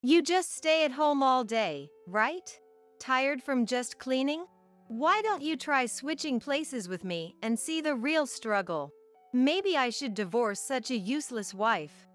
You just stay at home all day, right? Tired from just cleaning? Why don't you try switching places with me and see the real struggle? Maybe I should divorce such a useless wife.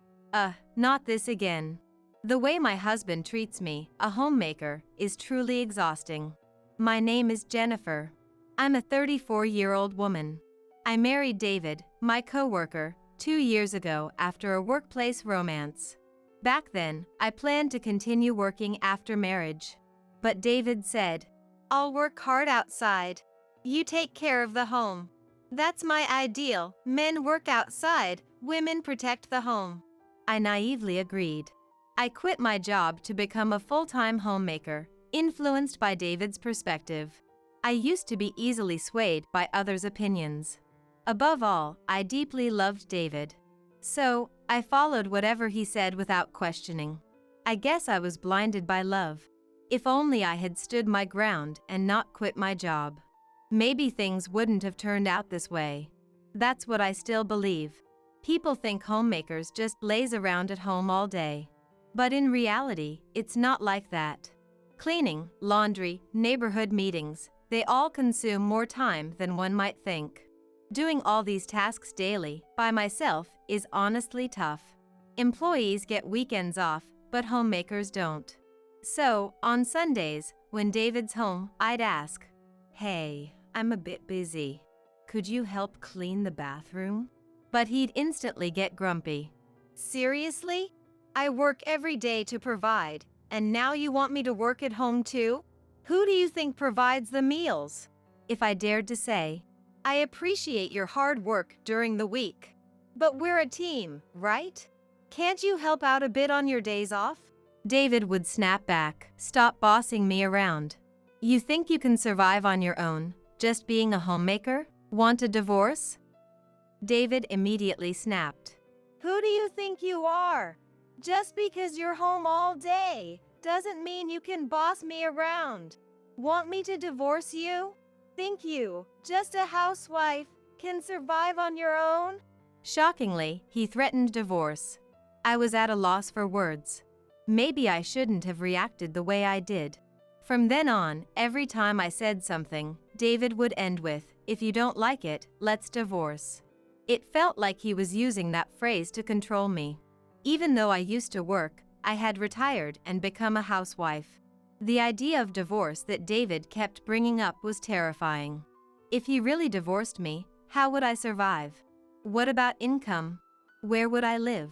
Not this again. The way my husband treats me, a homemaker, is truly exhausting. My name is Jennifer. I'm a 34-year-old woman. I married David, my coworker, 2 years ago after a workplace romance. Back then, I planned to continue working after marriage. But David said, "I'll work hard outside. You take care of the home." That's my ideal. Men work outside, women protect the home. I naively agreed. I quit my job to become a full-time homemaker, influenced by David's perspective. I used to be easily swayed by others' opinions. Above all, I deeply loved David. So, I followed whatever he said without questioning. I guess I was blinded by love. If only I had stood my ground and not quit my job. Maybe things wouldn't have turned out this way. That's what I still believe. People think homemakers just laze around at home all day. But in reality, it's not like that. Cleaning, laundry, neighborhood meetings, they all consume more time than one might think. Doing all these tasks daily, by myself, is honestly tough. Employees get weekends off, but homemakers don't. So, on Sundays, when David's home, I'd ask, "Hey, I'm a bit busy. Could you help clean the bathroom?" But he'd instantly get grumpy. "Seriously? I work every day to provide, and now you want me to work at home too? Who do you think provides the meals?" If I dared to say, "I appreciate your hard work during the week. But we're a team, right? Can't you help out a bit on your days off?" David would snap back, "Stop bossing me around. You think you can survive on your own, just being a homemaker? Want a divorce?" David immediately snapped. "Who do you think you are? Just because you're home all day doesn't mean you can boss me around. Want me to divorce you? Think you, just a housewife, can survive on your own?" Shockingly, he threatened divorce. I was at a loss for words. Maybe I shouldn't have reacted the way I did. From then on, every time I said something, David would end with, "If you don't like it, let's divorce." It felt like he was using that phrase to control me. Even though I used to work, I had retired and become a housewife. The idea of divorce that David kept bringing up was terrifying. If he really divorced me, how would I survive? What about income? Where would I live?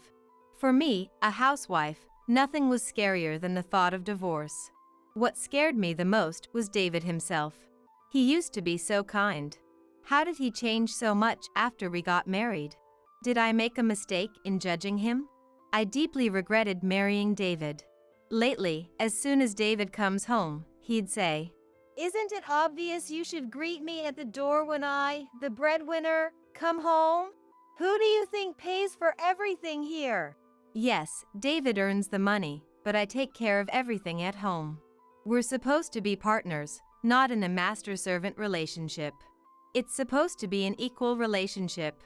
For me, a housewife, nothing was scarier than the thought of divorce. What scared me the most was David himself. He used to be so kind. How did he change so much after we got married? Did I make a mistake in judging him? I deeply regretted marrying David. Lately, as soon as David comes home, he'd say, "Isn't it obvious you should greet me at the door when I, the breadwinner, come home? Who do you think pays for everything here?" Yes, David earns the money, but I take care of everything at home. We're supposed to be partners, not in a master-servant relationship. It's supposed to be an equal relationship.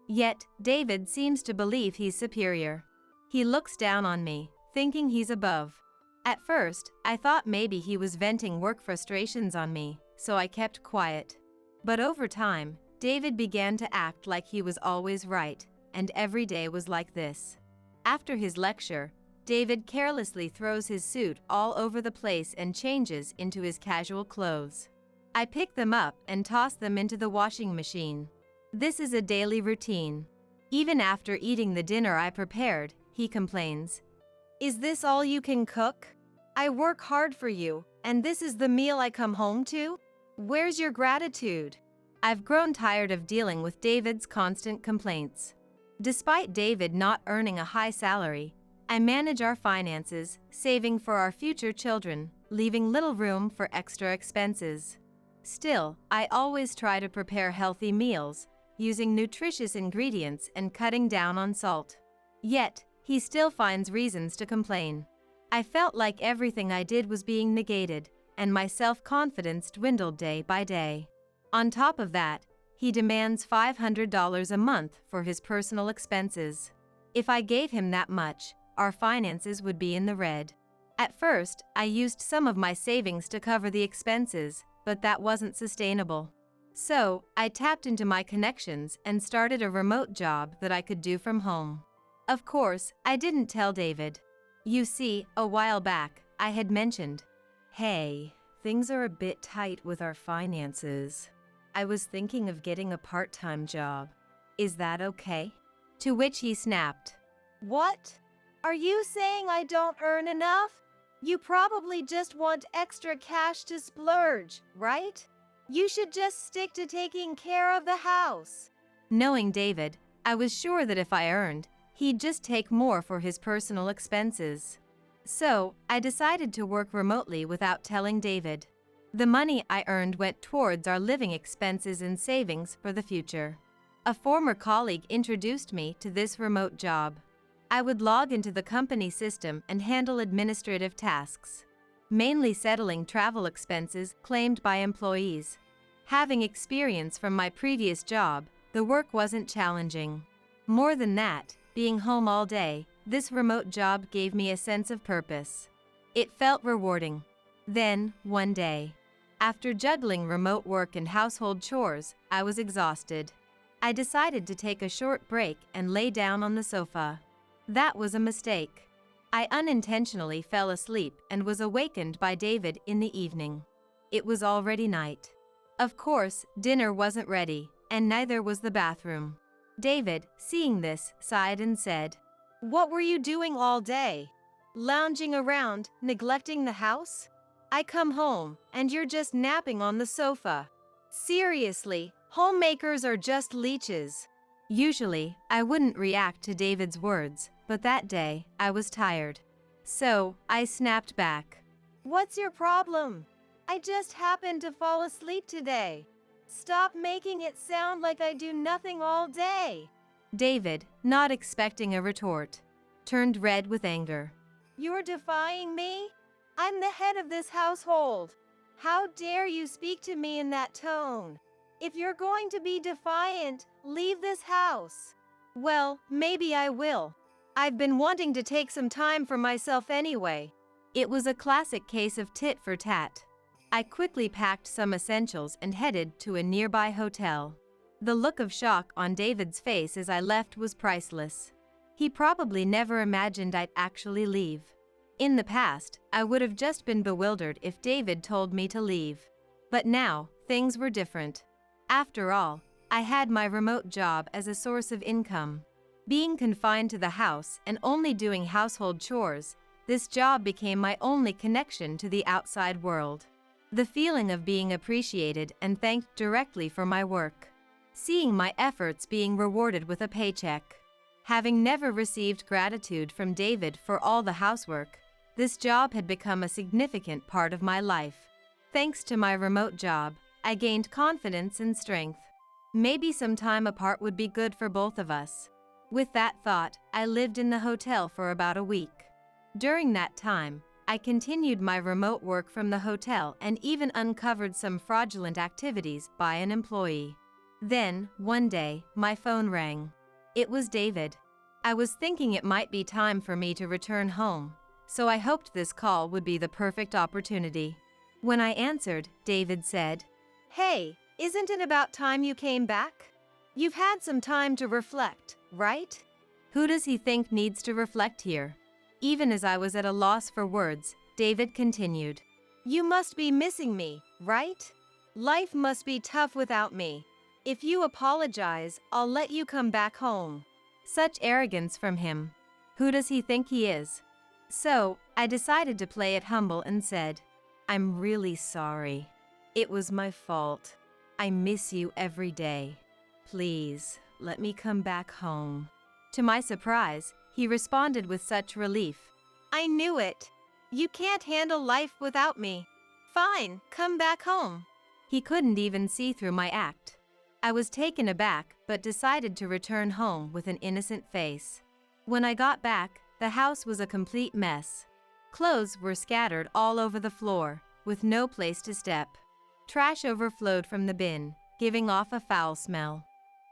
Yet, David seems to believe he's superior. He looks down on me, thinking he's above. At first, I thought maybe he was venting work frustrations on me, so I kept quiet. But over time, David began to act like he was always right, and every day was like this. After his lecture, David carelessly throws his suit all over the place and changes into his casual clothes. I pick them up and toss them into the washing machine. This is a daily routine. Even after eating the dinner I prepared, he complains, "Is this all you can cook? I work hard for you, and this is the meal I come home to? Where's your gratitude?" I've grown tired of dealing with David's constant complaints. Despite David not earning a high salary, I manage our finances, saving for our future children, leaving little room for extra expenses. Still, I always try to prepare healthy meals, using nutritious ingredients and cutting down on salt. Yet, he still finds reasons to complain. I felt like everything I did was being negated, and my self-confidence dwindled day by day. On top of that, he demands $500 a month for his personal expenses. If I gave him that much, our finances would be in the red. At first, I used some of my savings to cover the expenses, but that wasn't sustainable. So, I tapped into my connections and started a remote job that I could do from home. Of course, I didn't tell David. You see, a while back, I had mentioned, "Hey, things are a bit tight with our finances. I was thinking of getting a part-time job. Is that okay?" To which he snapped, "What? Are you saying I don't earn enough? You probably just want extra cash to splurge, right? You should just stick to taking care of the house." Knowing David, I was sure that if I earned, he'd just take more for his personal expenses. So, I decided to work remotely without telling David. The money I earned went towards our living expenses and savings for the future. A former colleague introduced me to this remote job. I would log into the company system and handle administrative tasks, mainly settling travel expenses claimed by employees. Having experience from my previous job, the work wasn't challenging. More than that, being home all day, this remote job gave me a sense of purpose. It felt rewarding. Then, one day, after juggling remote work and household chores, I was exhausted. I decided to take a short break and lay down on the sofa. That was a mistake. I unintentionally fell asleep and was awakened by David in the evening. It was already night. Of course, dinner wasn't ready, and neither was the bathroom. David, seeing this, sighed and said, "What were you doing all day? Lounging around, neglecting the house? I come home, and you're just napping on the sofa. Seriously, homemakers are just leeches." Usually, I wouldn't react to David's words, but that day, I was tired. So, I snapped back. "What's your problem? I just happened to fall asleep today. Stop making it sound like I do nothing all day." David, not expecting a retort, turned red with anger. "You're defying me? I'm the head of this household. How dare you speak to me in that tone? If you're going to be defiant, leave this house." "Well, maybe I will. I've been wanting to take some time for myself anyway." It was a classic case of tit for tat. I quickly packed some essentials and headed to a nearby hotel. The look of shock on David's face as I left was priceless. He probably never imagined I'd actually leave. In the past, I would have just been bewildered if David told me to leave. But now, things were different. After all, I had my remote job as a source of income. Being confined to the house and only doing household chores, this job became my only connection to the outside world. The feeling of being appreciated and thanked directly for my work. Seeing my efforts being rewarded with a paycheck. Having never received gratitude from David for all the housework, this job had become a significant part of my life. Thanks to my remote job, I gained confidence and strength. Maybe some time apart would be good for both of us. With that thought, I lived in the hotel for about a week. During that time, I continued my remote work from the hotel and even uncovered some fraudulent activities by an employee. Then, one day, my phone rang. It was David. I was thinking it might be time for me to return home, so I hoped this call would be the perfect opportunity. When I answered, David said, "Hey, isn't it about time you came back? You've had some time to reflect, right?" Who does he think needs to reflect here? Even as I was at a loss for words, David continued, "You must be missing me, right? Life must be tough without me. If you apologize, I'll let you come back home." Such arrogance from him. Who does he think he is? So, I decided to play it humble and said, "I'm really sorry. It was my fault. I miss you every day. Please, let me come back home." To my surprise, he responded with such relief. "I knew it. You can't handle life without me. Fine, come back home." He couldn't even see through my act. I was taken aback, but decided to return home with an innocent face. When I got back, the house was a complete mess. Clothes were scattered all over the floor, with no place to step. Trash overflowed from the bin, giving off a foul smell.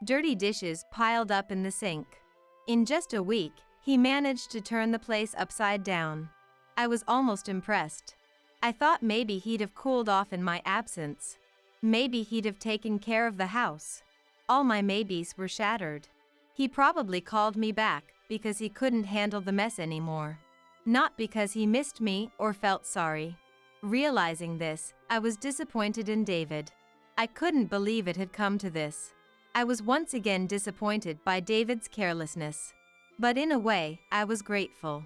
Dirty dishes piled up in the sink. In just a week, he managed to turn the place upside down. I was almost impressed. I thought maybe he'd have cooled off in my absence. Maybe he'd have taken care of the house. All my maybes were shattered. He probably called me back because he couldn't handle the mess anymore. Not because he missed me or felt sorry. Realizing this, I was disappointed in David. I couldn't believe it had come to this. I was once again disappointed by David's carelessness. But in a way, I was grateful.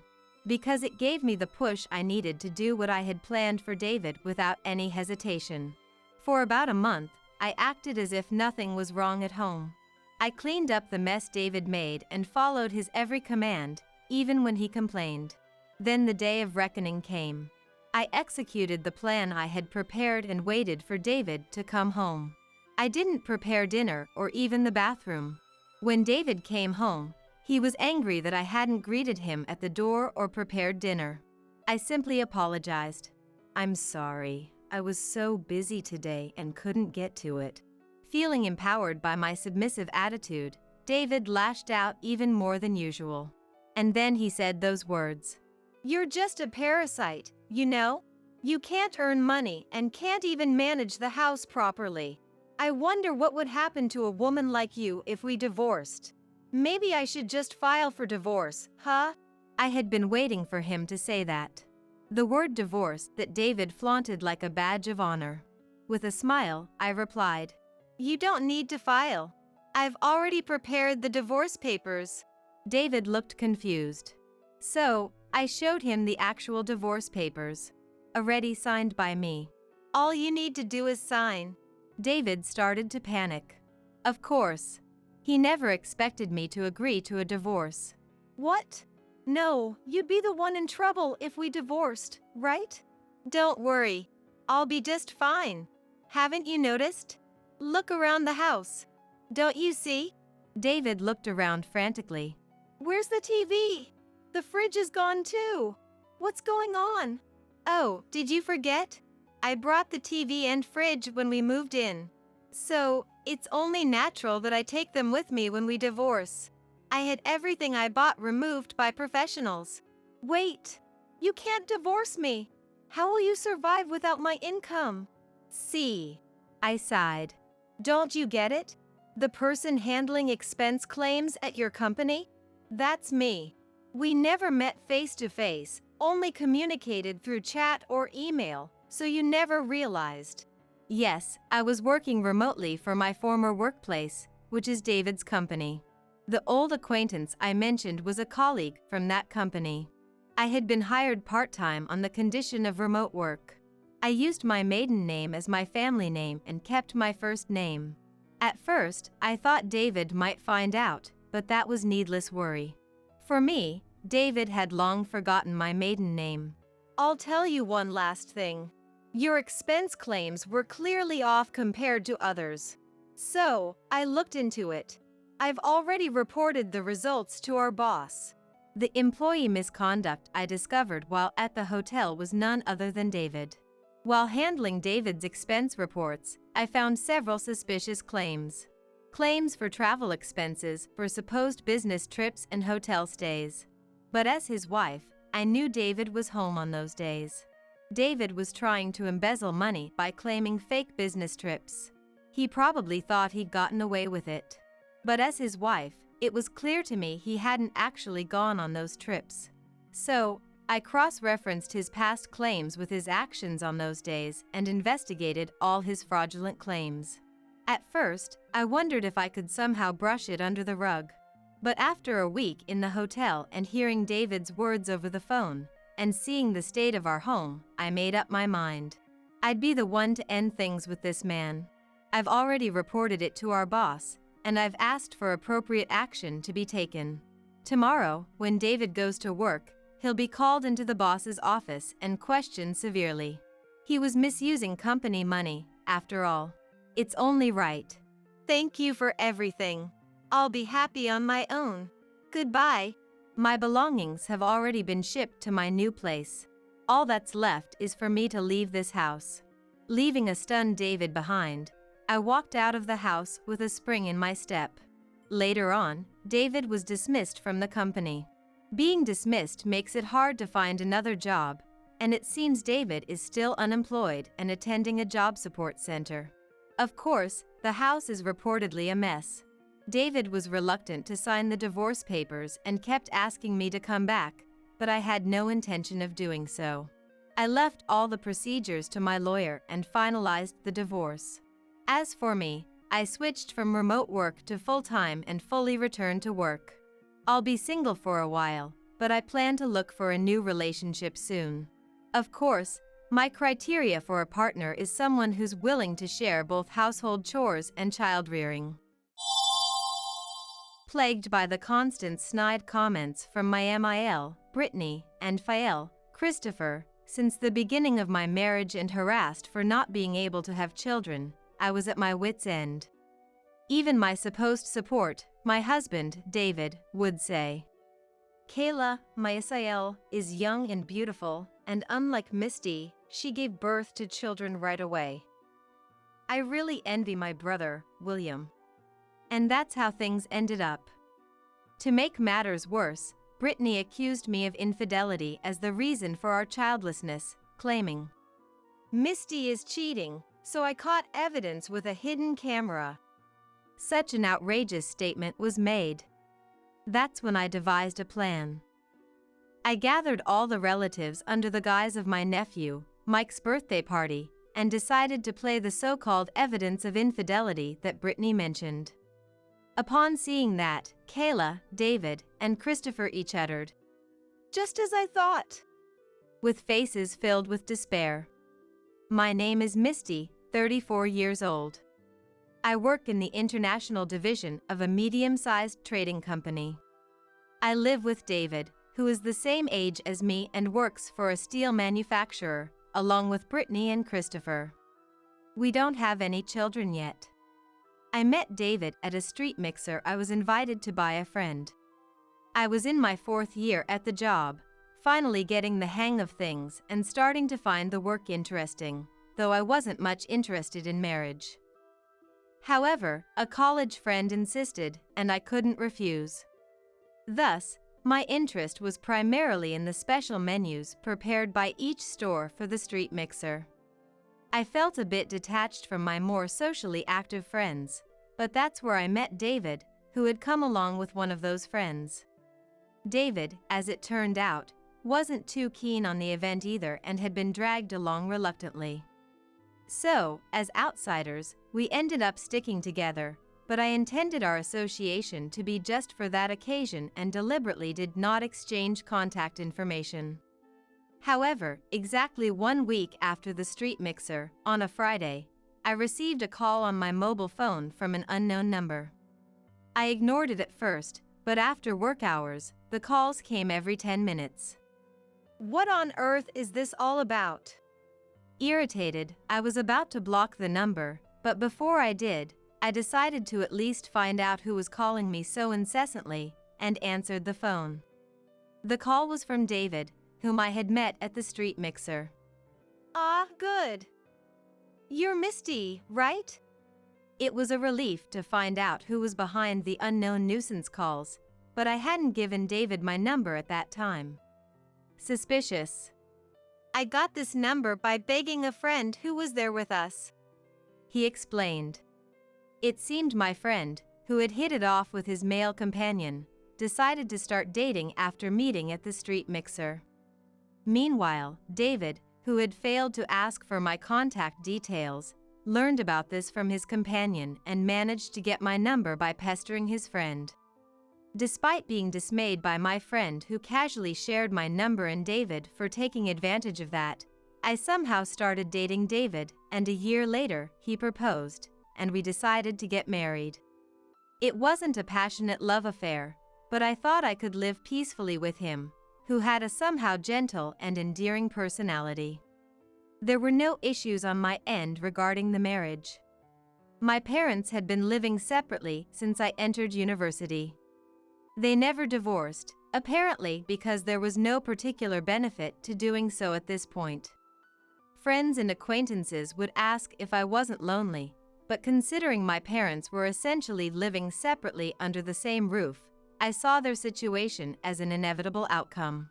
Because it gave me the push I needed to do what I had planned for David without any hesitation. For about a month, I acted as if nothing was wrong at home. I cleaned up the mess David made and followed his every command, even when he complained. Then the day of reckoning came. I executed the plan I had prepared and waited for David to come home. I didn't prepare dinner or even the bathroom. When David came home, he was angry that I hadn't greeted him at the door or prepared dinner. I simply apologized. "I'm sorry, I was so busy today and couldn't get to it." Feeling empowered by my submissive attitude, David lashed out even more than usual. And then he said those words. "You're just a parasite, you know? You can't earn money and can't even manage the house properly. I wonder what would happen to a woman like you if we divorced. Maybe I should just file for divorce, huh?" I had been waiting for him to say that. The word divorce that David flaunted like a badge of honor. With a smile, I replied, "You don't need to file. I've already prepared the divorce papers." David looked confused. So, I showed him the actual divorce papers. Already signed by me. "All you need to do is sign." David started to panic. Of course. He never expected me to agree to a divorce. "What? No, you'd be the one in trouble if we divorced, right?" "Don't worry. I'll be just fine. Haven't you noticed? Look around the house. Don't you see?" David looked around frantically. "Where's the TV? The fridge is gone too. What's going on?" "Oh, did you forget? I brought the TV and fridge when we moved in. So, it's only natural that I take them with me when we divorce. I had everything I bought removed by professionals." "Wait, you can't divorce me. How will you survive without my income?" "See," I sighed. "Don't you get it? The person handling expense claims at your company? That's me. We never met face to face, only communicated through chat or email, so you never realized." Yes, I was working remotely for my former workplace, which is David's company. The old acquaintance I mentioned was a colleague from that company. I had been hired part-time on the condition of remote work. I used my maiden name as my family name and kept my first name. At first, I thought David might find out, but that was needless worry. For me, David had long forgotten my maiden name. "I'll tell you one last thing. Your expense claims were clearly off compared to others. So, I looked into it. I've already reported the results to our boss." The employee misconduct I discovered while at the hotel was none other than David. While handling David's expense reports, I found several suspicious claims. Claims for travel expenses for supposed business trips and hotel stays. But as his wife, I knew David was home on those days. David was trying to embezzle money by claiming fake business trips. He probably thought he'd gotten away with it. But as his wife, it was clear to me he hadn't actually gone on those trips. So, I cross-referenced his past claims with his actions on those days and investigated all his fraudulent claims. At first, I wondered if I could somehow brush it under the rug. But after a week in the hotel and hearing David's words over the phone, and seeing the state of our home, I made up my mind. I'd be the one to end things with this man. I've already reported it to our boss, and I've asked for appropriate action to be taken. Tomorrow, when David goes to work, he'll be called into the boss's office and questioned severely. He was misusing company money, after all. It's only right. Thank you for everything. I'll be happy on my own. Goodbye. My belongings have already been shipped to my new place. All that's left is for me to leave this house. Leaving a stunned David behind, I walked out of the house with a spring in my step. Later on, David was dismissed from the company. Being dismissed makes it hard to find another job, and it seems David is still unemployed and attending a job support center. Of course, the house is reportedly a mess. David was reluctant to sign the divorce papers and kept asking me to come back, but I had no intention of doing so. I left all the procedures to my lawyer and finalized the divorce. As for me, I switched from remote work to full-time and fully returned to work. I'll be single for a while, but I plan to look for a new relationship soon. Of course, my criteria for a partner is someone who's willing to share both household chores and child-rearing. Plagued by the constant snide comments from my MIL, Brittany, and Fael, Christopher, since the beginning of my marriage and harassed for not being able to have children, I was at my wit's end. Even my supposed support, my husband, David, would say, "Kayla, my Isael, is young and beautiful, and unlike Misty, she gave birth to children right away. I really envy my brother, William." And that's how things ended up. To make matters worse, Brittany accused me of infidelity as the reason for our childlessness, claiming, "Misty is cheating, so I caught evidence with a hidden camera." Such an outrageous statement was made. That's when I devised a plan. I gathered all the relatives under the guise of my nephew, Mike's birthday party, and decided to play the so-called evidence of infidelity that Brittany mentioned. Upon seeing that, Kayla, David, and Christopher each uttered, "Just as I thought," with faces filled with despair. My name is Misty, 34 years old. I work in the international division of a medium-sized trading company. I live with David, who is the same age as me and works for a steel manufacturer, along with Brittany and Christopher. We don't have any children yet. I met David at a street mixer I was invited to by a friend. I was in my 4th year at the job, finally getting the hang of things and starting to find the work interesting, though I wasn't much interested in marriage. However, a college friend insisted, and I couldn't refuse. Thus, my interest was primarily in the special menus prepared by each store for the street mixer. I felt a bit detached from my more socially active friends, but that's where I met David, who had come along with one of those friends. David, as it turned out, wasn't too keen on the event either and had been dragged along reluctantly. So, as outsiders, we ended up sticking together, but I intended our association to be just for that occasion and deliberately did not exchange contact information. However, exactly 1 week after the street mixer, on a Friday, I received a call on my mobile phone from an unknown number. I ignored it at first, but after work hours, the calls came every 10 minutes. What on earth is this all about? Irritated, I was about to block the number, but before I did, I decided to at least find out who was calling me so incessantly, and answered the phone. The call was from David, whom I had met at the street mixer. "Ah, good. You're Misty, right?" It was a relief to find out who was behind the unknown nuisance calls, but I hadn't given David my number at that time. Suspicious. "I got this number by begging a friend who was there with us," he explained. It seemed my friend, who had hit it off with his male companion, decided to start dating after meeting at the street mixer. Meanwhile, David, who had failed to ask for my contact details, learned about this from his companion and managed to get my number by pestering his friend. Despite being dismayed by my friend who casually shared my number and David for taking advantage of that, I somehow started dating David, and a year later, he proposed, and we decided to get married. It wasn't a passionate love affair, but I thought I could live peacefully with him, who had a somehow gentle and endearing personality. There were no issues on my end regarding the marriage. My parents had been living separately since I entered university. They never divorced, apparently because there was no particular benefit to doing so at this point. Friends and acquaintances would ask if I wasn't lonely, but considering my parents were essentially living separately under the same roof, I saw their situation as an inevitable outcome.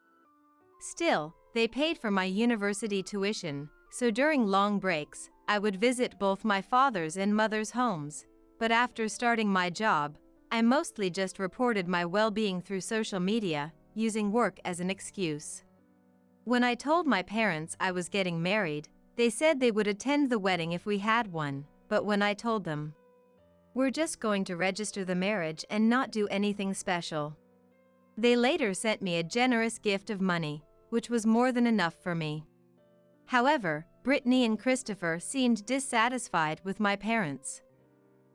Still, they paid for my university tuition, so during long breaks, I would visit both my father's and mother's homes. But after starting my job, I mostly just reported my well-being through social media, using work as an excuse. When I told my parents I was getting married, they said they would attend the wedding if we had one, but when I told them, "We're just going to register the marriage and not do anything special," they later sent me a generous gift of money, which was more than enough for me. However, Brittany and Christopher seemed dissatisfied with my parents.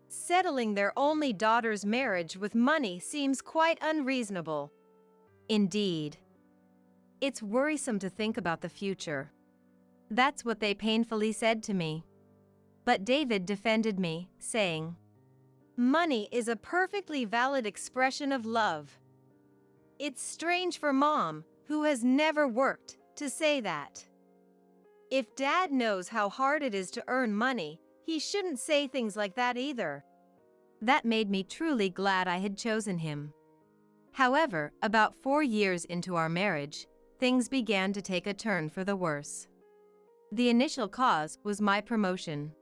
Settling their only daughter's marriage with money seems quite unreasonable. Indeed. It's worrisome to think about the future. That's what they painfully said to me. But David defended me, saying, "Money is a perfectly valid expression of love. It's strange for Mom, who has never worked, to say that. If Dad knows how hard it is to earn money, he shouldn't say things like that either." That made me truly glad I had chosen him. However, about 4 years into our marriage, things began to take a turn for the worse. The initial cause was my promotion.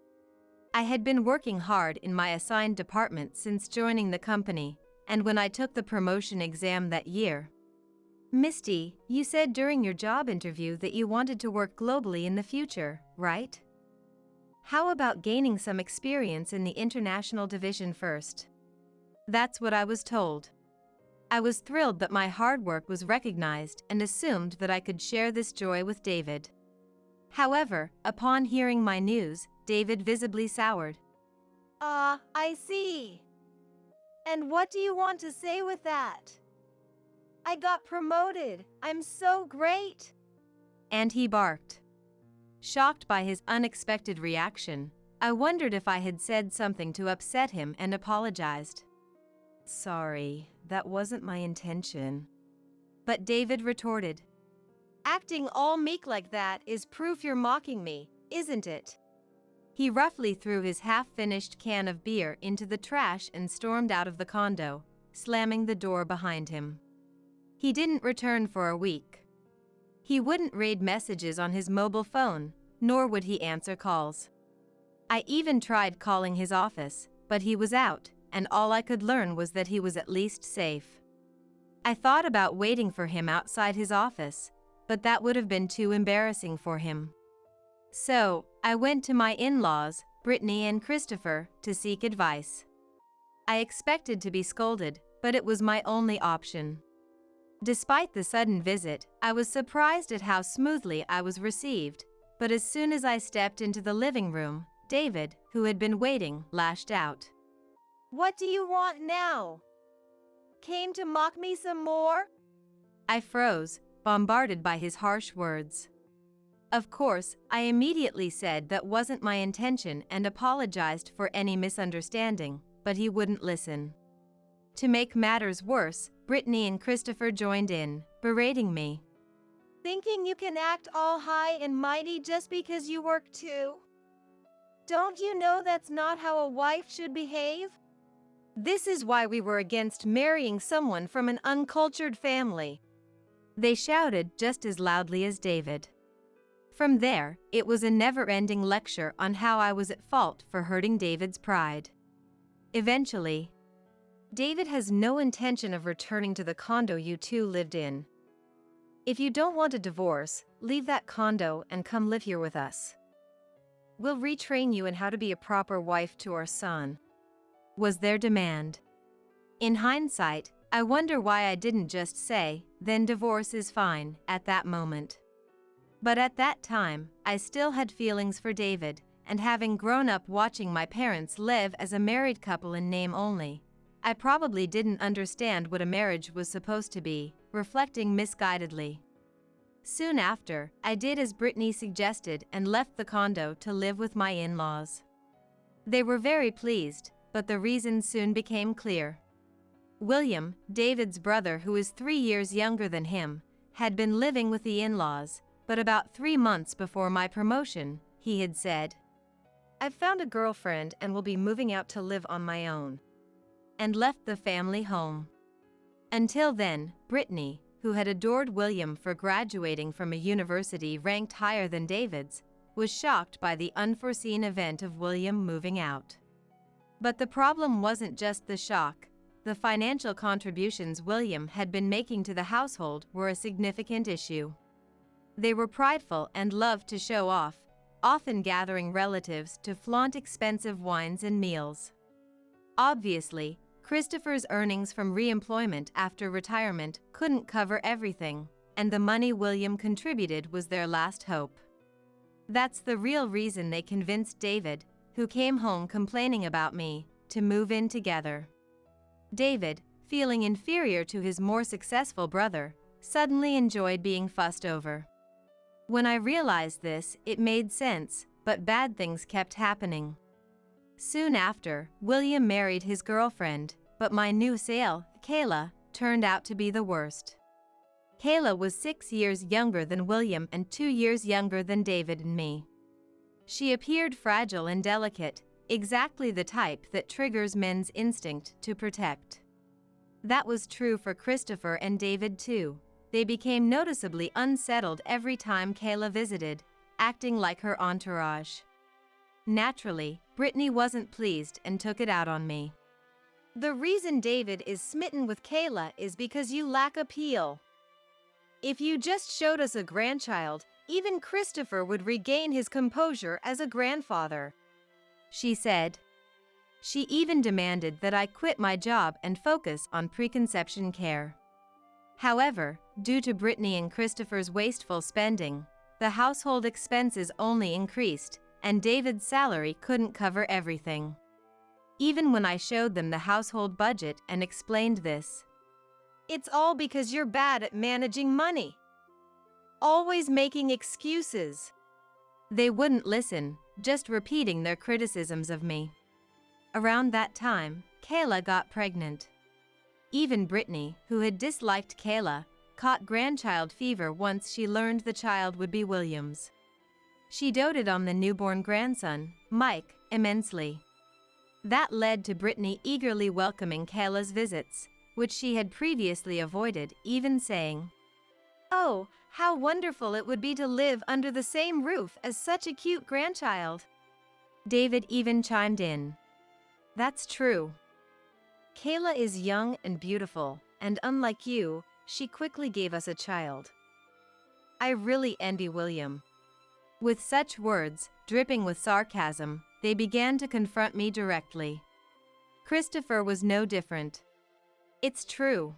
I had been working hard in my assigned department since joining the company, and when I took the promotion exam that year, "Misty, you said during your job interview that you wanted to work globally in the future, right? How about gaining some experience in the international division first?" That's what I was told. I was thrilled that my hard work was recognized and assumed that I could share this joy with David. However, upon hearing my news, David visibly soured. I see. And what do you want to say with that? I got promoted. I'm so great. And he barked. Shocked by his unexpected reaction, I wondered if I had said something to upset him and apologized. "Sorry, that wasn't my intention." But David retorted, "Acting all meek like that is proof you're mocking me, isn't it?" He roughly threw his half-finished can of beer into the trash and stormed out of the condo, slamming the door behind him. He didn't return for a week. He wouldn't read messages on his mobile phone, nor would he answer calls. I even tried calling his office, but he was out, and all I could learn was that he was at least safe. I thought about waiting for him outside his office, but that would have been too embarrassing for him. So, I went to my in-laws, Brittany and Christopher, to seek advice. I expected to be scolded, but it was my only option. Despite the sudden visit, I was surprised at how smoothly I was received, but as soon as I stepped into the living room, David, who had been waiting, lashed out. "What do you want now? Came to mock me some more?" I froze, bombarded by his harsh words. Of course, I immediately said that wasn't my intention and apologized for any misunderstanding, but he wouldn't listen. To make matters worse, Brittany and Christopher joined in, berating me. "Thinking you can act all high and mighty just because you work too? Don't you know that's not how a wife should behave? This is why we were against marrying someone from an uncultured family." They shouted just as loudly as David. From there, it was a never-ending lecture on how I was at fault for hurting David's pride. Eventually, "David has no intention of returning to the condo you two lived in. If you don't want a divorce, leave that condo and come live here with us. We'll retrain you in how to be a proper wife to our son," was their demand. In hindsight, I wonder why I didn't just say, "Then divorce is fine," at that moment. But at that time, I still had feelings for David, and having grown up watching my parents live as a married couple in name only, I probably didn't understand what a marriage was supposed to be, reflecting misguidedly. Soon after, I did as Brittany suggested and left the condo to live with my in-laws. They were very pleased, but the reason soon became clear. William, David's brother who is 3 years younger than him, had been living with the in-laws, but about 3 months before my promotion, he had said, "I've found a girlfriend and will be moving out to live on my own," and left the family home. Until then, Brittany, who had adored William for graduating from a university ranked higher than David's, was shocked by the unforeseen event of William moving out. But the problem wasn't just the shock. The financial contributions William had been making to the household were a significant issue. They were prideful and loved to show off, often gathering relatives to flaunt expensive wines and meals. Obviously, Christopher's earnings from re-employment after retirement couldn't cover everything, and the money William contributed was their last hope. That's the real reason they convinced David, who came home complaining about me, to move in together. David, feeling inferior to his more successful brother, suddenly enjoyed being fussed over. When I realized this, it made sense, but bad things kept happening. Soon after, William married his girlfriend, but my new sale, Kayla, turned out to be the worst. Kayla was 6 years younger than William and 2 years younger than David and me. She appeared fragile and delicate, exactly the type that triggers men's instinct to protect. That was true for Christopher and David too. They became noticeably unsettled every time Kayla visited, acting like her entourage. Naturally, Brittany wasn't pleased and took it out on me. The reason David is smitten with Kayla is because you lack appeal. If you just showed us a grandchild, even Christopher would regain his composure as a grandfather, she said. She even demanded that I quit my job and focus on preconception care. However, due to Brittany and Christopher's wasteful spending, the household expenses only increased, and David's salary couldn't cover everything. Even when I showed them the household budget and explained this. It's all because you're bad at managing money. Always making excuses. They wouldn't listen, just repeating their criticisms of me. Around that time, Kayla got pregnant. Even Brittany, who had disliked Kayla, caught grandchild fever once she learned the child would be William's. She doted on the newborn grandson, Mike, immensely. That led to Brittany eagerly welcoming Kayla's visits, which she had previously avoided, even saying, "Oh, how wonderful it would be to live under the same roof as such a cute grandchild." David even chimed in. "That's true. Kayla is young and beautiful, and unlike you, she quickly gave us a child. I really envy William." With such words, dripping with sarcasm, they began to confront me directly. Christopher was no different. "It's true.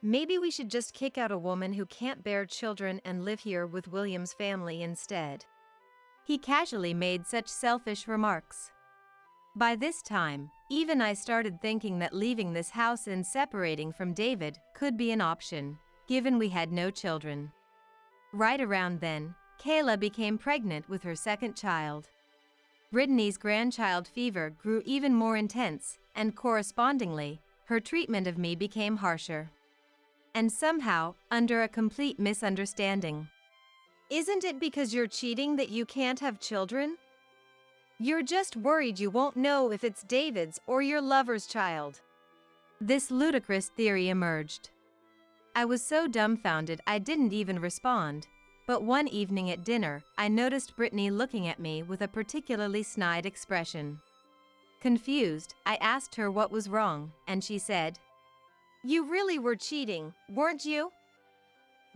Maybe we should just kick out a woman who can't bear children and live here with William's family instead." He casually made such selfish remarks. By this time, even I started thinking that leaving this house and separating from David could be an option, given we had no children. Right around then, Kayla became pregnant with her second child. Brittany's grandchild fever grew even more intense, and correspondingly, her treatment of me became harsher. And somehow, under a complete misunderstanding. Isn't it because you're cheating that you can't have children? You're just worried you won't know if it's David's or your lover's child. This ludicrous theory emerged. I was so dumbfounded I didn't even respond, but one evening at dinner, I noticed Brittany looking at me with a particularly snide expression. Confused, I asked her what was wrong, and she said, "You really were cheating, weren't you?"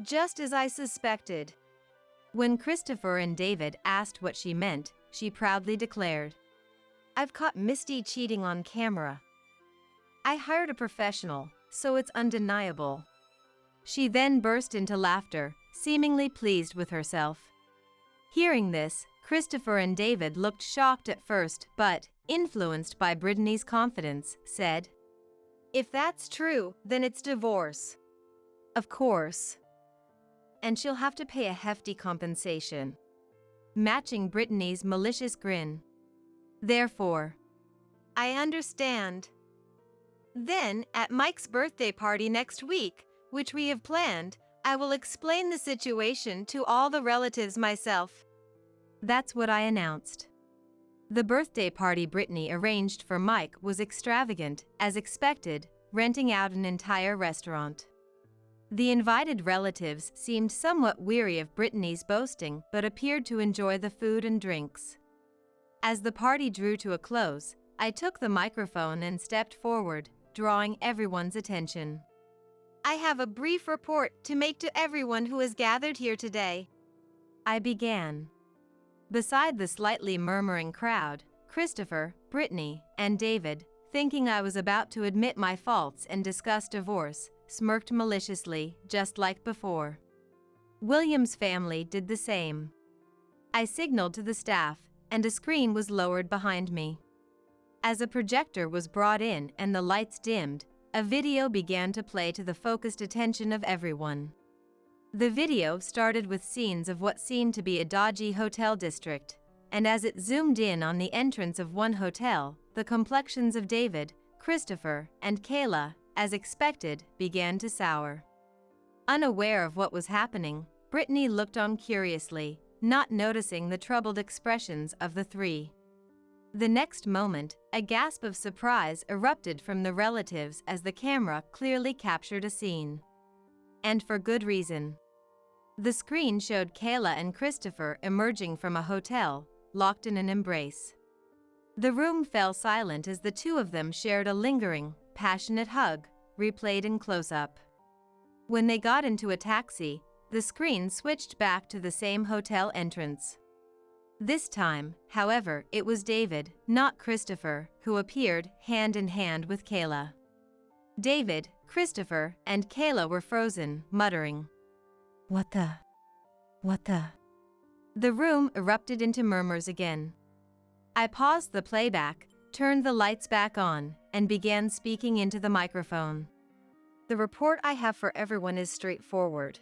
"Just as I suspected." When Christopher and David asked what she meant, she proudly declared, "I've caught Misty cheating on camera. I hired a professional, so it's undeniable." She then burst into laughter, seemingly pleased with herself. Hearing this, Christopher and David looked shocked at first, but, influenced by Brittany's confidence, said, "If that's true, then it's divorce." "Of course. And she'll have to pay a hefty compensation." Matching Brittany's malicious grin. "Therefore." "I understand." "Then, at Mike's birthday party next week, which we have planned, I will explain the situation to all the relatives myself." That's what I announced. The birthday party Brittany arranged for Mike was extravagant, as expected, renting out an entire restaurant. The invited relatives seemed somewhat weary of Brittany's boasting but appeared to enjoy the food and drinks. As the party drew to a close, I took the microphone and stepped forward, drawing everyone's attention. I have a brief report to make to everyone who has gathered here today. I began. Beside the slightly murmuring crowd, Christopher, Brittany, and David, thinking I was about to admit my faults and discuss divorce, smirked maliciously, just like before. William's family did the same. I signaled to the staff, and a screen was lowered behind me. As a projector was brought in and the lights dimmed, a video began to play to the focused attention of everyone. The video started with scenes of what seemed to be a dodgy hotel district, and as it zoomed in on the entrance of one hotel, the complexions of David, Christopher, and Kayla, as expected, began to sour. Unaware of what was happening, Brittany looked on curiously, not noticing the troubled expressions of the three. The next moment, a gasp of surprise erupted from the relatives as the camera clearly captured a scene. And for good reason. The screen showed Kayla and Christopher emerging from a hotel, locked in an embrace. The room fell silent as the two of them shared a lingering, passionate hug, replayed in close-up. When they got into a taxi, the screen switched back to the same hotel entrance. This time, however, it was David, not Christopher, who appeared hand in hand with Kayla. David, Christopher, and Kayla were frozen, muttering, What the? The room erupted into murmurs again. I paused the playback, turned the lights back on, and began speaking into the microphone. The report I have for everyone is straightforward.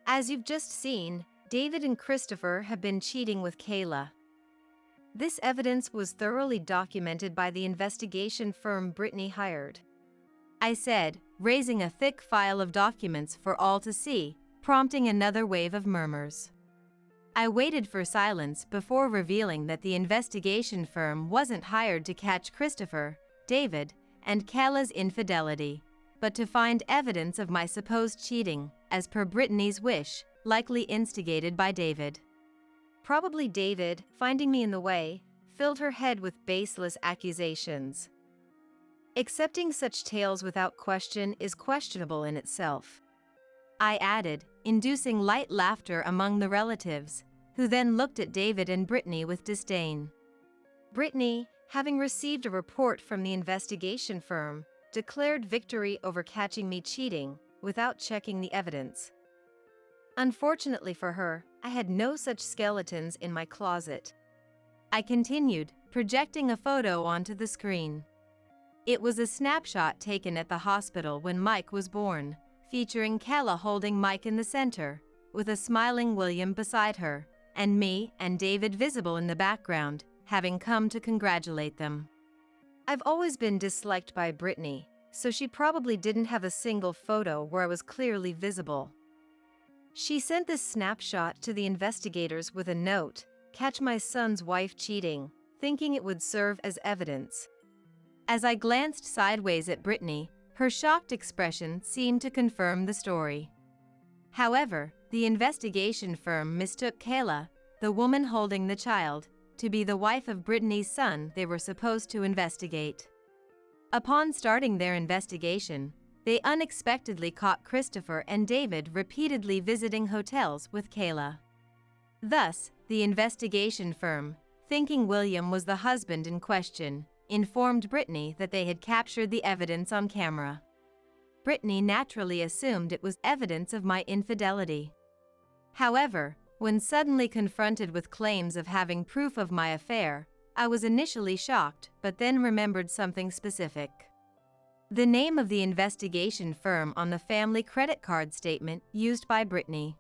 As you've just seen, David and Christopher have been cheating with Kayla. This evidence was thoroughly documented by the investigation firm Brittany hired. I said, raising a thick file of documents for all to see, prompting another wave of murmurs. I waited for silence before revealing that the investigation firm wasn't hired to catch Christopher, David, and Kayla's infidelity, but to find evidence of my supposed cheating, as per Brittany's wish, likely instigated by David. Probably David, finding me in the way, filled her head with baseless accusations. Accepting such tales without question is questionable in itself. I added, inducing light laughter among the relatives, who then looked at David and Brittany with disdain. Brittany, having received a report from the investigation firm, declared victory over catching me cheating, without checking the evidence. Unfortunately for her, I had no such skeletons in my closet. I continued, projecting a photo onto the screen. It was a snapshot taken at the hospital when Mike was born, featuring Kayla holding Mike in the center, with a smiling William beside her, and me and David visible in the background, having come to congratulate them. I've always been disliked by Brittany, so she probably didn't have a single photo where I was clearly visible. She sent this snapshot to the investigators with a note, "Catch my son's wife cheating," thinking it would serve as evidence. As I glanced sideways at Brittany, her shocked expression seemed to confirm the story. However, the investigation firm mistook Kayla, the woman holding the child, to be the wife of Brittany's son they were supposed to investigate. Upon starting their investigation, they unexpectedly caught Christopher and David repeatedly visiting hotels with Kayla. Thus, the investigation firm, thinking William was the husband in question, informed Brittany that they had captured the evidence on camera. Brittany naturally assumed it was evidence of my infidelity. However, when suddenly confronted with claims of having proof of my affair, I was initially shocked, but then remembered something specific. The name of the investigation firm on the family credit card statement used by Brittany.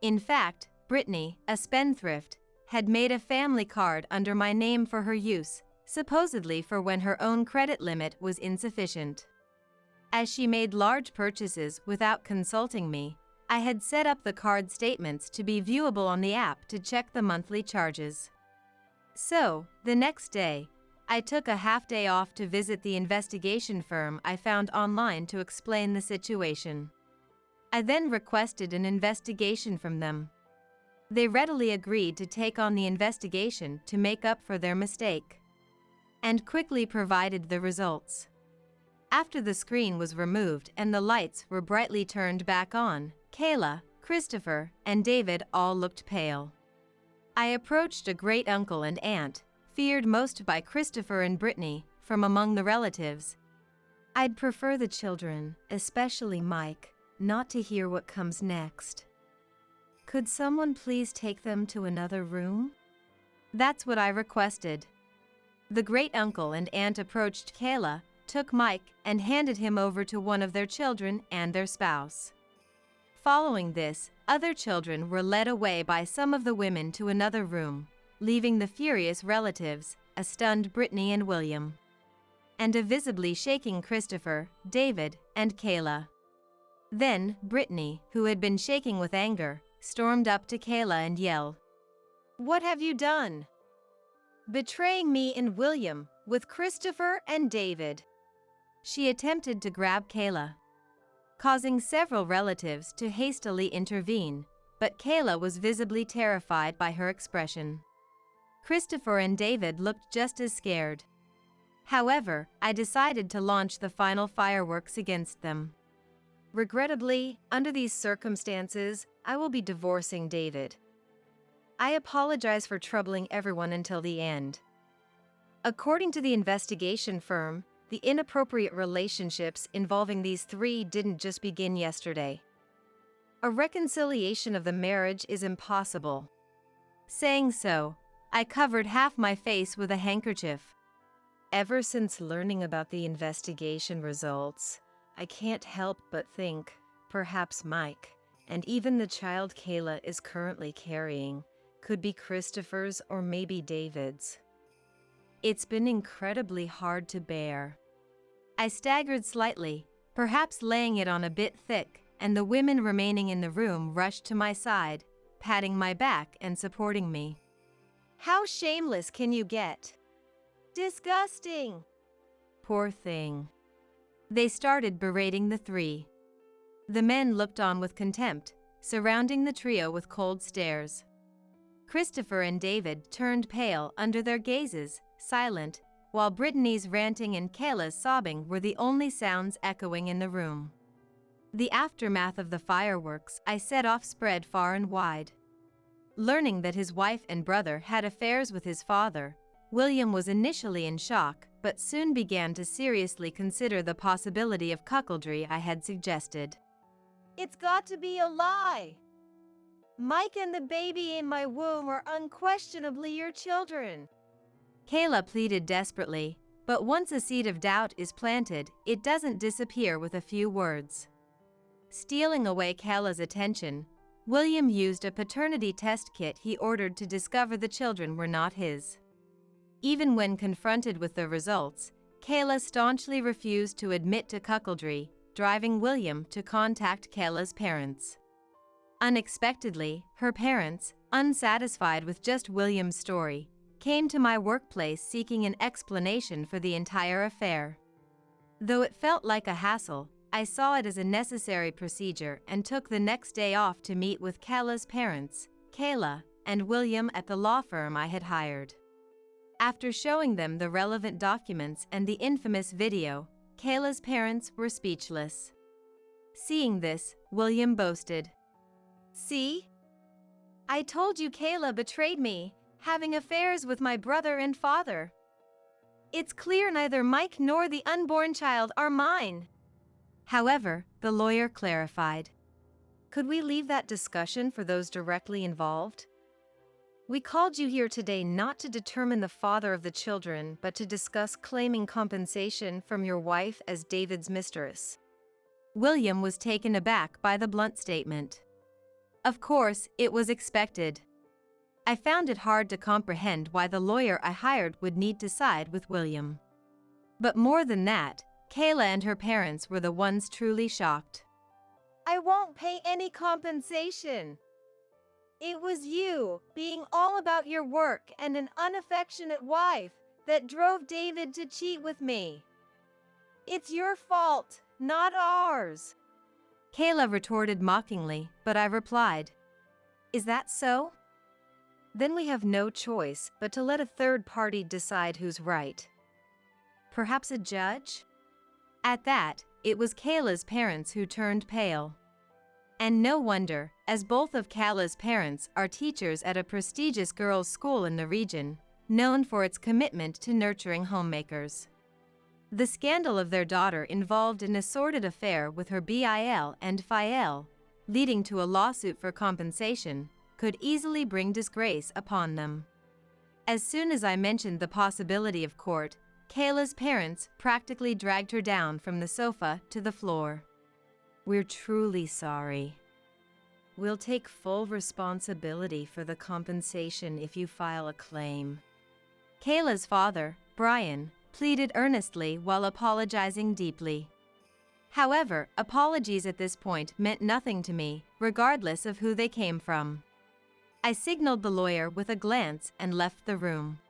In fact, Brittany, a spendthrift, had made a family card under my name for her use, supposedly for when her own credit limit was insufficient. As she made large purchases without consulting me, I had set up the card statements to be viewable on the app to check the monthly charges. So, the next day, I took a half-day off to visit the investigation firm I found online to explain the situation. I then requested an investigation from them. They readily agreed to take on the investigation to make up for their mistake, and quickly provided the results. After the screen was removed and the lights were brightly turned back on, Kayla, Christopher, and David all looked pale. I approached a great-uncle and aunt, feared most by Christopher and Brittany, from among the relatives. I'd prefer the children, especially Mike, not to hear what comes next. Could someone please take them to another room? That's what I requested. The great-uncle and aunt approached Kayla, took Mike, and handed him over to one of their children and their spouse. Following this, other children were led away by some of the women to another room, leaving the furious relatives, a stunned Brittany and William, and a visibly shaking Christopher, David, and Kayla. Then, Brittany, who had been shaking with anger, stormed up to Kayla and yelled, "What have you done? Betraying me and William, with Christopher and David." She attempted to grab Kayla, causing several relatives to hastily intervene, but Kayla was visibly terrified by her expression. Christopher and David looked just as scared. However, I decided to launch the final fireworks against them. Regrettably, under these circumstances, I will be divorcing David. I apologize for troubling everyone until the end. According to the investigation firm, the inappropriate relationships involving these three didn't just begin yesterday. A reconciliation of the marriage is impossible. Saying so, I covered half my face with a handkerchief. Ever since learning about the investigation results, I can't help but think, perhaps Mike, and even the child Kayla is currently carrying, could be Christopher's or maybe David's. It's been incredibly hard to bear. I staggered slightly, perhaps laying it on a bit thick, and the women remaining in the room rushed to my side, patting my back and supporting me. How shameless can you get? Disgusting! Poor thing. They started berating the three. The men looked on with contempt, surrounding the trio with cold stares. Christopher and David turned pale under their gazes, silent, while Brittany's ranting and Kayla's sobbing were the only sounds echoing in the room. The aftermath of the fireworks I set off spread far and wide. Learning that his wife and brother had affairs with his father, William was initially in shock, but soon began to seriously consider the possibility of cuckoldry I had suggested. It's got to be a lie! Mike and the baby in my womb are unquestionably your children. Kayla pleaded desperately, but once a seed of doubt is planted, it doesn't disappear with a few words. Stealing away Kayla's attention, William used a paternity test kit he ordered to discover the children were not his. Even when confronted with the results, Kayla staunchly refused to admit to cuckoldry, driving William to contact Kayla's parents. Unexpectedly, her parents, unsatisfied with just William's story, came to my workplace seeking an explanation for the entire affair. Though it felt like a hassle, I saw it as a necessary procedure and took the next day off to meet with Kayla's parents, Kayla, and William at the law firm I had hired. After showing them the relevant documents and the infamous video, Kayla's parents were speechless. Seeing this, William boasted, "See? I told you Kayla betrayed me, having affairs with my brother and father. It's clear neither Mike nor the unborn child are mine." However, the lawyer clarified. Could we leave that discussion for those directly involved? We called you here today not to determine the father of the children, but to discuss claiming compensation from your wife as David's mistress. William was taken aback by the blunt statement. Of course, it was expected. I found it hard to comprehend why the lawyer I hired would need to side with William. But more than that, Kayla and her parents were the ones truly shocked. I won't pay any compensation. It was you, being all about your work and an unaffectionate wife, that drove David to cheat with me. It's your fault, not ours. Kayla retorted mockingly, but I replied, "Is that so? Then we have no choice but to let a third party decide who's right. Perhaps a judge?" At that, it was Kayla's parents who turned pale. And no wonder, as both of Kayla's parents are teachers at a prestigious girls' school in the region, known for its commitment to nurturing homemakers. The scandal of their daughter involved an assorted affair with her BIL and FIL, leading to a lawsuit for compensation, could easily bring disgrace upon them. As soon as I mentioned the possibility of court, Kayla's parents practically dragged her down from the sofa to the floor. "We're truly sorry. We'll take full responsibility for the compensation if you file a claim." Kayla's father, Brian, pleaded earnestly while apologizing deeply. However, apologies at this point meant nothing to me, regardless of who they came from. I signaled the lawyer with a glance and left the room.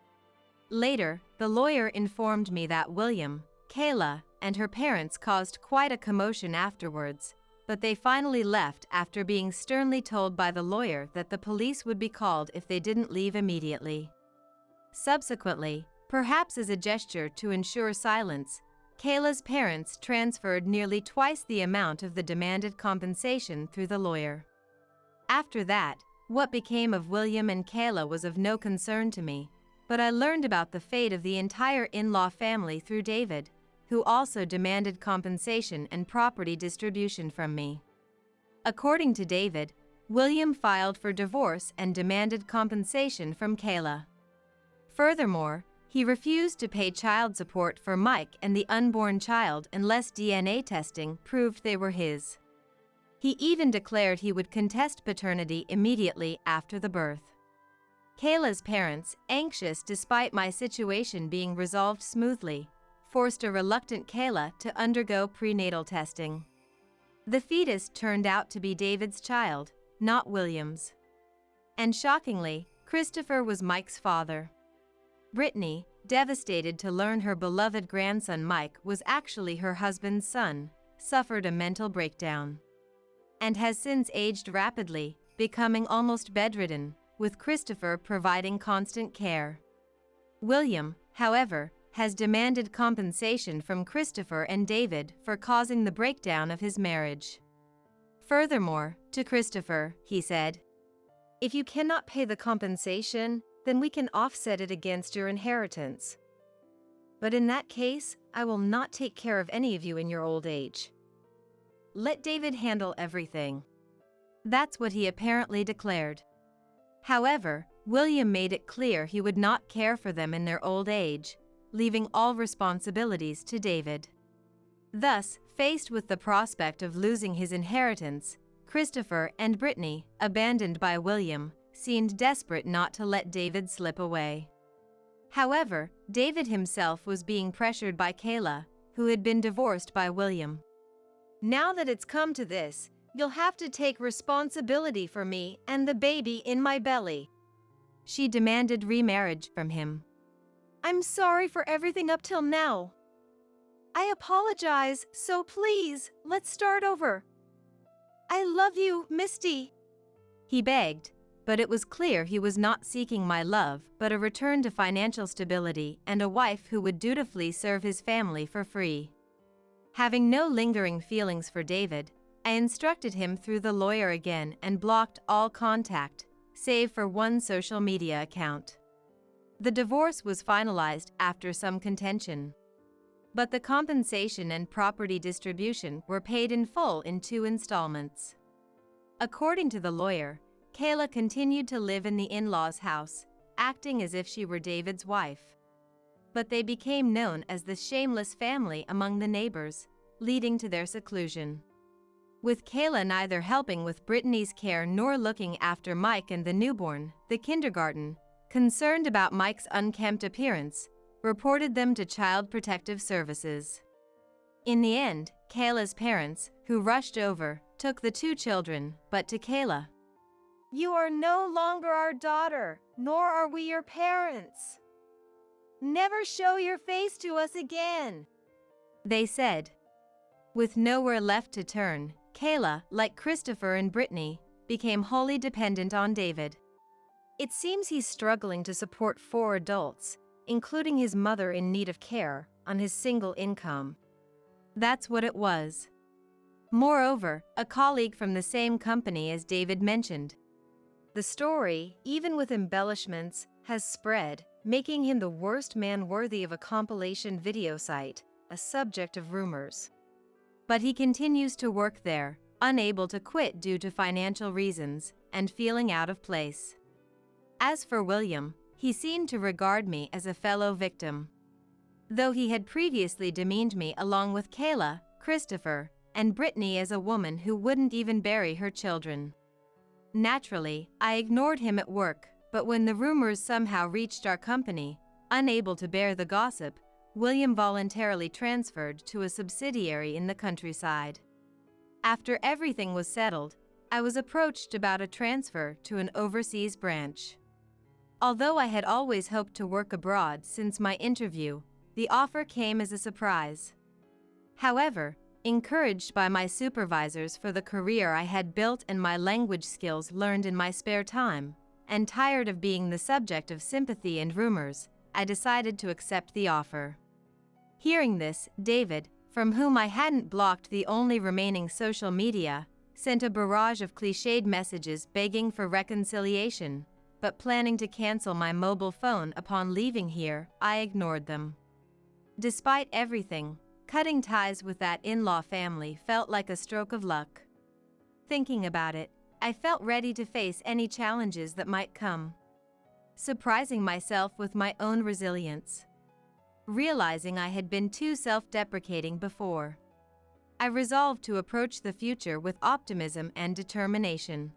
Later, the lawyer informed me that William, Kayla, and her parents caused quite a commotion afterwards, but they finally left after being sternly told by the lawyer that the police would be called if they didn't leave immediately. Subsequently, perhaps as a gesture to ensure silence, Kayla's parents transferred nearly twice the amount of the demanded compensation through the lawyer. After that, what became of William and Kayla was of no concern to me, but I learned about the fate of the entire in-law family through David, who also demanded compensation and property distribution from me. According to David, William filed for divorce and demanded compensation from Kayla. Furthermore, he refused to pay child support for Mike and the unborn child unless DNA testing proved they were his. He even declared he would contest paternity immediately after the birth. Kayla's parents, anxious despite my situation being resolved smoothly, forced a reluctant Kayla to undergo prenatal testing. The fetus turned out to be David's child, not William's. And shockingly, Christopher was Mike's father. Brittany, devastated to learn her beloved grandson Mike was actually her husband's son, suffered a mental breakdown. And has since aged rapidly, becoming almost bedridden, with Christopher providing constant care. William, however, has demanded compensation from Christopher and David for causing the breakdown of his marriage. Furthermore, to Christopher, he said, "If you cannot pay the compensation, then we can offset it against your inheritance. But in that case, I will not take care of any of you in your old age. Let David handle everything." That's what he apparently declared. However, William made it clear he would not care for them in their old age, leaving all responsibilities to David. Thus, faced with the prospect of losing his inheritance, Christopher and Brittany, abandoned by William, seemed desperate not to let David slip away. However, David himself was being pressured by Kayla, who had been divorced by William. "Now that it's come to this, you'll have to take responsibility for me and the baby in my belly." She demanded remarriage from him. "I'm sorry for everything up till now. I apologize, so please, let's start over. I love you, Misty." He begged, but it was clear he was not seeking my love but a return to financial stability and a wife who would dutifully serve his family for free. Having no lingering feelings for David, I instructed him through the lawyer again and blocked all contact, save for one social media account. The divorce was finalized after some contention. But the compensation and property distribution were paid in full in 2 installments. According to the lawyer, Kayla continued to live in the in-laws' house, acting as if she were David's wife. But they became known as the shameless family among the neighbors, leading to their seclusion. With Kayla neither helping with Brittany's care nor looking after Mike and the newborn, the kindergarten, concerned about Mike's unkempt appearance, reported them to Child Protective Services. In the end, Kayla's parents, who rushed over, took the 2 children, but to Kayla, "You are no longer our daughter, nor are we your parents." Never show your face to us again, they said. With nowhere left to turn, Kayla, like Christopher and Brittany, became wholly dependent on David. It seems he's struggling to support 4 adults, including his mother in need of care, on his single income. That's what it was. Moreover, a colleague from the same company as David mentioned. The story, even with embellishments, has spread, making him the worst man worthy of a compilation video site, a subject of rumors. But he continues to work there, unable to quit due to financial reasons, and feeling out of place. As for William, he seemed to regard me as a fellow victim. Though he had previously demeaned me along with Kayla, Christopher, and Brittany as a woman who wouldn't even bury her children. Naturally, I ignored him at work, but when the rumors somehow reached our company, unable to bear the gossip, William voluntarily transferred to a subsidiary in the countryside. After everything was settled, I was approached about a transfer to an overseas branch. Although I had always hoped to work abroad since my interview, the offer came as a surprise. However, encouraged by my supervisors for the career I had built and my language skills learned in my spare time, and tired of being the subject of sympathy and rumors, I decided to accept the offer. Hearing this, David, from whom I hadn't blocked the only remaining social media, sent a barrage of cliched messages begging for reconciliation, but planning to cancel my mobile phone upon leaving here, I ignored them. Despite everything, cutting ties with that in-law family felt like a stroke of luck. Thinking about it, I felt ready to face any challenges that might come. Surprising myself with my own resilience. Realizing I had been too self-deprecating before, I resolved to approach the future with optimism and determination.